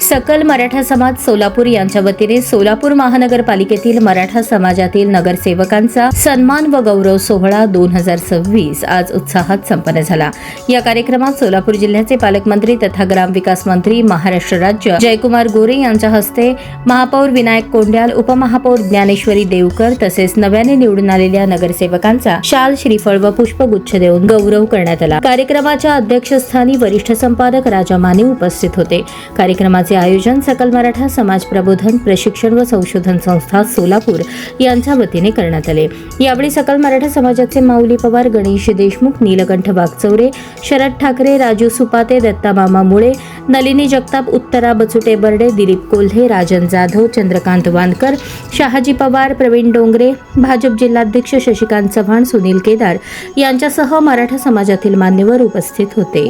सकल मराठा समाज सोलापूर यांच्या वतीने सोलापूर महानगरपालिकेतील मराठा समाजातील नगरसेवकांचा सन्मान व गौरव सोहळा 2026 आज उत्साहात संपन्न झाला। या कार्यक्रमात सोलापूर जिल्ह्याचे पालकमंत्री तथा ग्रामविकास मंत्री महाराष्ट्र राज्य जयकुमार गोरे यांच्या हस्ते महापौर विनायक कोंड्याल, उपमहापौर ज्ञानेश्वरी देवकर तसेच नव्याने निवडून आलेल्या नगरसेवकांचा शाल, श्रीफळ व पुष्पगुच्छ देऊन गौरव करण्यात आला। कार्यक्रमाच्या अध्यक्षस्थानी वरिष्ठ संपादक राजा माने उपस्थित होते। कार्यक्रमाचे आयोजन सकल मराठा समाज प्रबोधन, प्रशिक्षण व संशोधन संस्था सोलापूर यांच्या वतीने करण्यात आले। यावेळी सकल मराठा समाजाचे माऊली पवार, गणेश देशमुख, नीलकंठ वागचौरे, शरद ठाकरे, राजू सुपाते, दत्ता मामा मुळे, नलिनी जगताप, उत्तरा बचुटे बर्डे, दिलीप कोल्हे, राजन जाधव, चंद्रकांत वानकर, शहाजी पवार, प्रवीण डोंगरे, भाजप जिल्हाध्यक्ष शशिकांत चव्हाण, सुनील केदार यांच्यासह मराठा समाजातील मान्यवर उपस्थित होते।